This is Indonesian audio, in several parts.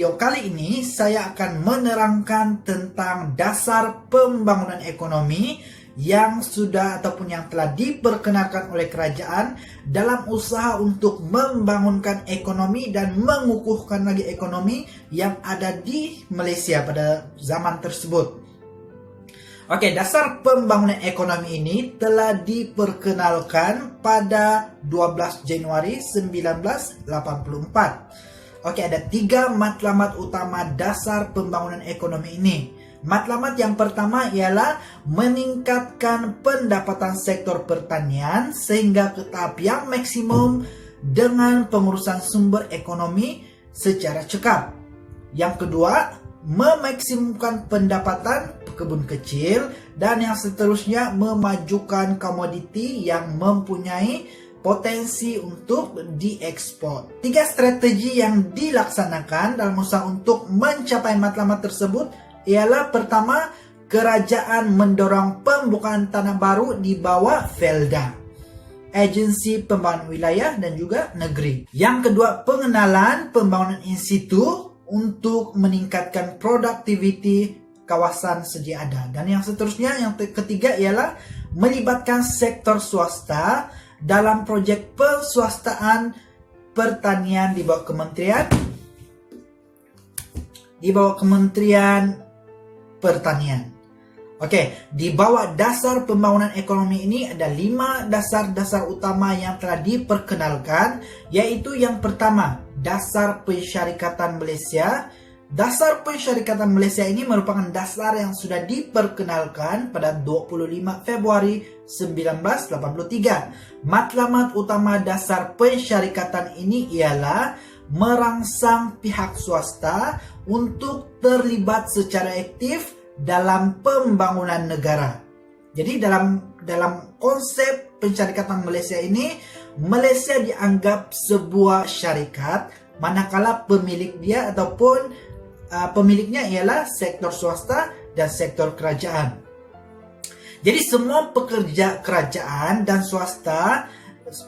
video kali ini saya akan menerangkan tentang dasar pembangunan ekonomi yang sudah ataupun yang telah diperkenalkan oleh kerajaan dalam usaha untuk membangunkan ekonomi dan mengukuhkan lagi ekonomi yang ada di Malaysia pada zaman tersebut. Oke, dasar pembangunan ekonomi ini telah diperkenalkan pada 12 Januari 1984. Oke, ada 3 matlamat utama dasar pembangunan ekonomi ini. Matlamat yang pertama ialah meningkatkan pendapatan sektor pertanian sehingga ke tahap yang maksimum dengan pengurusan sumber ekonomi secara cekap. Yang kedua, memaksimumkan pendapatan pekebun kecil, dan yang seterusnya memajukan komoditi yang mempunyai potensi untuk diekspor. 3 strategi yang dilaksanakan dalam usaha untuk mencapai matlamat tersebut ialah pertama, kerajaan mendorong pembukaan tanah baru di bawah Felda, Agensi Pembangunan Wilayah dan juga Negeri. Yang kedua, pengenalan pembangunan in situ untuk meningkatkan produktiviti kawasan sedia ada. Dan yang seterusnya, yang ketiga ialah melibatkan sektor swasta dalam proyek perswastaan pertanian di bawah Kementerian Pertanian. Oke, di bawah dasar pembangunan ekonomi ini ada 5 dasar-dasar utama yang telah diperkenalkan, yaitu yang pertama, dasar pensyarikatan Malaysia. Dasar pensyarikatan Malaysia ini merupakan dasar yang sudah diperkenalkan pada 25 Februari 1983. Matlamat utama dasar pensyarikatan ini ialah merangsang pihak swasta untuk terlibat secara aktif dalam pembangunan negara. Jadi dalam konsep pensyarikatan Malaysia ini, Malaysia dianggap sebuah syarikat manakala pemilik dia ataupun pemiliknya ialah sektor swasta dan sektor kerajaan. Jadi semua pekerja kerajaan dan swasta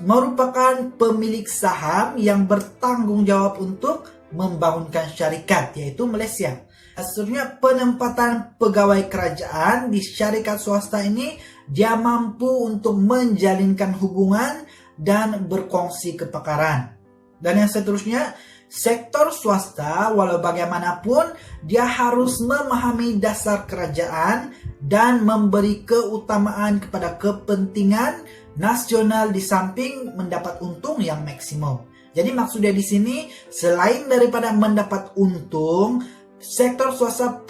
merupakan pemilik saham yang bertanggung jawab untuk membangunkan syarikat, yaitu Malaysia. Sebenarnya penempatan pegawai kerajaan di syarikat swasta ini, dia mampu untuk menjalinkan hubungan dan berkongsi kepakaran. Dan yang seterusnya, sektor swasta walau bagaimanapun dia harus memahami dasar kerajaan dan memberi keutamaan kepada kepentingan nasional di samping mendapat untung yang maksimum. Jadi maksudnya di sini, selain daripada mendapat untung, sektor swasta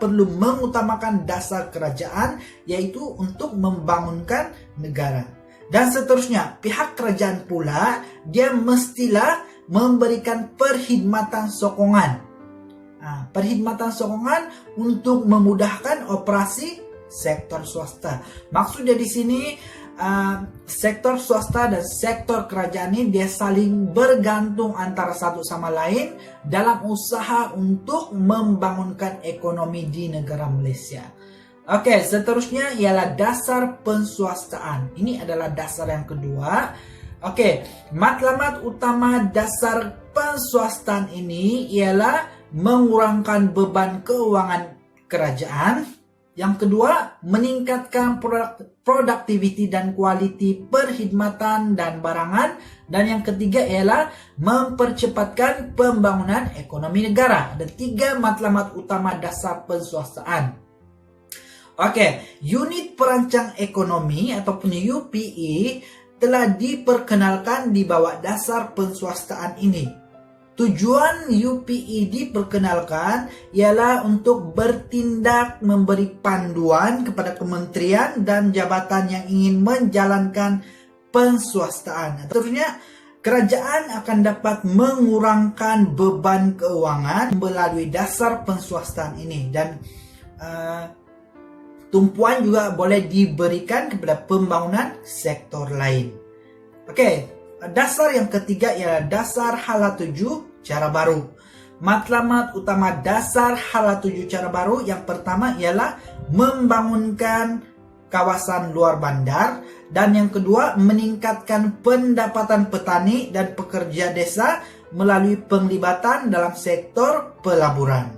perlu mengutamakan dasar kerajaan, yaitu untuk membangunkan negara. Dan seterusnya, pihak kerajaan pula dia mestilah memberikan perkhidmatan sokongan. Perkhidmatan sokongan untuk memudahkan operasi sektor swasta. Maksudnya di sini sektor swasta dan sektor kerajaan ini dia saling bergantung antara satu sama lain dalam usaha untuk membangunkan ekonomi di negara Malaysia. Oke, seterusnya ialah dasar penswastaan. Ini adalah dasar yang kedua. Oke, matlamat utama dasar penswastaan ini ialah mengurangkan beban keuangan kerajaan. Yang kedua, meningkatkan produktiviti dan kualiti perkhidmatan dan barangan. Dan yang ketiga ialah mempercepatkan pembangunan ekonomi negara. Ada 3 matlamat utama dasar penswastaan. Oke, unit perancang ekonomi ataupun UPE telah diperkenalkan di bawah dasar penswastaan ini. Tujuan UPE diperkenalkan ialah untuk bertindak memberi panduan kepada kementerian dan jabatan yang ingin menjalankan penswastaan. Tentunya kerajaan akan dapat mengurangkan beban keuangan melalui dasar penswastaan ini, dan tumpuan juga boleh diberikan kepada pembangunan sektor lain. Oke, dasar yang ketiga ialah dasar Hala 7 cara baru. Matlamat utama dasar Hala 7 cara baru yang pertama ialah membangunkan kawasan luar bandar, dan yang kedua meningkatkan pendapatan petani dan pekerja desa melalui penglibatan dalam sektor pelaburan.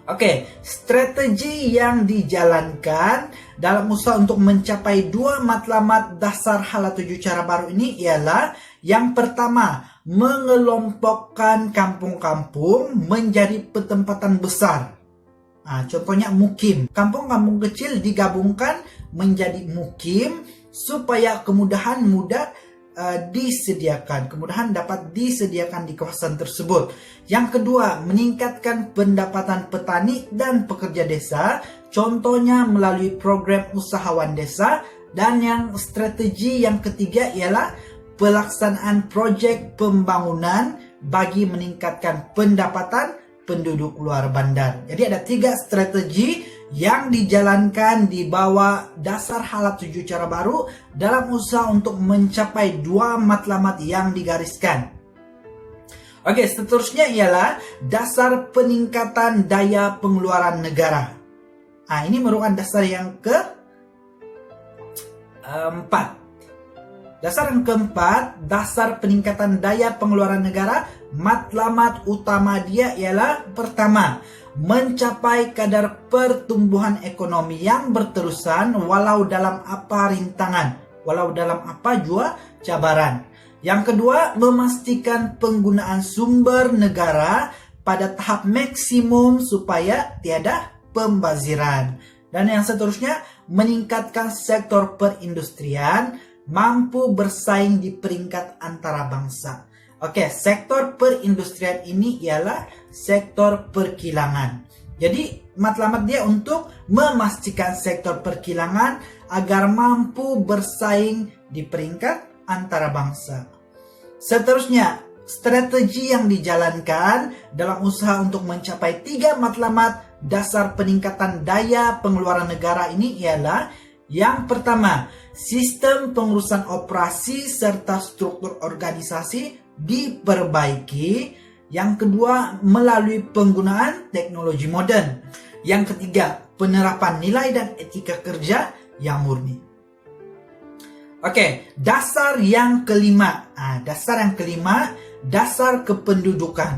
Oke, strategi yang dijalankan dalam usaha untuk mencapai dua matlamat dasar hala 7 cara baru ini ialah yang pertama, mengelompokkan kampung-kampung menjadi pertempatan besar. Contohnya mukim. Kampung-kampung kecil digabungkan menjadi mukim supaya kemudahan dapat disediakan di kawasan tersebut. Yang kedua, meningkatkan pendapatan petani dan pekerja desa, contohnya melalui program usahawan desa. Dan yang strategi yang ketiga ialah pelaksanaan proyek pembangunan bagi meningkatkan pendapatan penduduk luar bandar. Jadi ada 3 strategi yang dijalankan di bawah dasar hala 7 cara baru dalam usaha untuk mencapai 2 matlamat yang digariskan. Oke, seterusnya ialah dasar peningkatan daya pengeluaran negara. Ini merupakan dasar yang keempat. Dasar yang keempat, dasar peningkatan daya pengeluaran negara. Matlamat utama dia ialah pertama, mencapai kadar pertumbuhan ekonomi yang berterusan walau dalam apa rintangan, walau dalam apa jua cabaran. Yang kedua, memastikan penggunaan sumber negara pada tahap maksimum supaya tiada pembaziran. Dan yang seterusnya, meningkatkan sektor perindustrian mampu bersaing di peringkat antara bangsa. Oke, sektor perindustrian ini ialah sektor perkilangan. Jadi matlamat dia untuk memastikan sektor perkilangan agar mampu bersaing di peringkat antara bangsa. Seterusnya, strategi yang dijalankan dalam usaha untuk mencapai 3 matlamat dasar peningkatan daya pengeluaran negara ini ialah yang pertama, sistem pengurusan operasi serta struktur organisasi diperbaiki. Yang kedua, melalui penggunaan teknologi modern. Yang ketiga, penerapan nilai dan etika kerja yang murni. Oke, dasar yang kelima. Dasar kependudukan.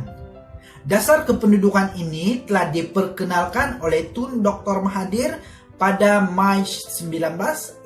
Dasar kependudukan ini telah diperkenalkan oleh Tun Dr. Mahathir pada Mei 1983.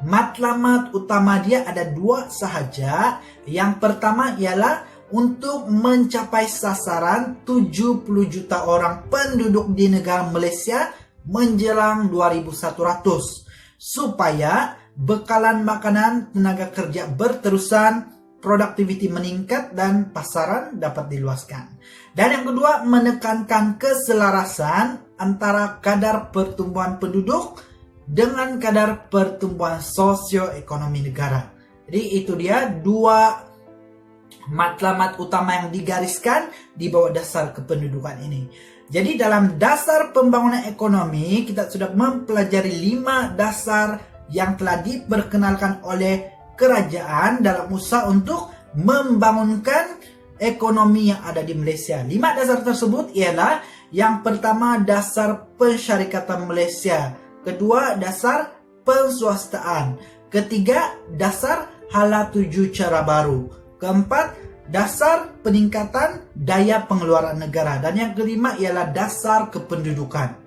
Matlamat utama dia ada 2 sahaja. Yang pertama ialah untuk mencapai sasaran 70 juta orang penduduk di negara Malaysia menjelang 2100 supaya bekalan makanan tenaga kerja berterusan, produktiviti meningkat dan pasaran dapat diluaskan. Dan yang kedua, menekankan keselarasan antara kadar pertumbuhan penduduk dengan kadar pertumbuhan sosioekonomi negara. Jadi itu dia 2 matlamat utama yang digariskan di bawah dasar kependudukan ini. Jadi dalam dasar pembangunan ekonomi kita sudah mempelajari 5 dasar yang telah diperkenalkan oleh kerajaan dalam usaha untuk membangunkan ekonomi yang ada di Malaysia. 5 dasar tersebut ialah yang pertama, dasar pensyarikatan Malaysia. Kedua, dasar penswastaan. Ketiga, dasar hala 7 cara baru. Keempat, dasar peningkatan daya pengeluaran negara. Dan yang kelima ialah dasar kependudukan.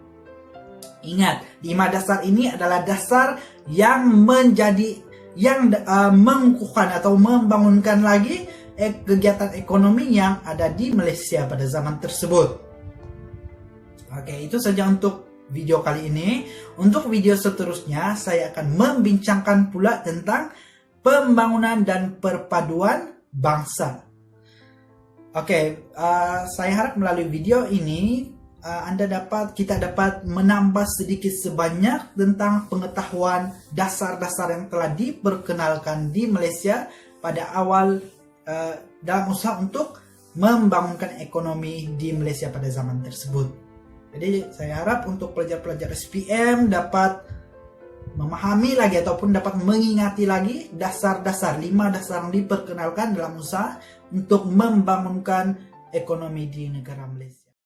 Ingat, 5 dasar ini adalah dasar yang mengukuhkan atau membangunkan lagi kegiatan ekonomi yang ada di Malaysia pada zaman tersebut. Oke, itu saja untuk video kali ini. Untuk video seterusnya saya akan membincangkan pula tentang pembangunan dan perpaduan bangsa. Oke, saya harap melalui video ini kita dapat menambah sedikit sebanyak tentang pengetahuan dasar-dasar yang telah diperkenalkan di Malaysia pada awal dalam usaha untuk membangunkan ekonomi di Malaysia pada zaman tersebut. Jadi saya harap untuk pelajar-pelajar SPM dapat memahami lagi ataupun dapat mengingati lagi dasar-dasar 5 dasar yang diperkenalkan dalam usaha untuk membangunkan ekonomi di negara Malaysia.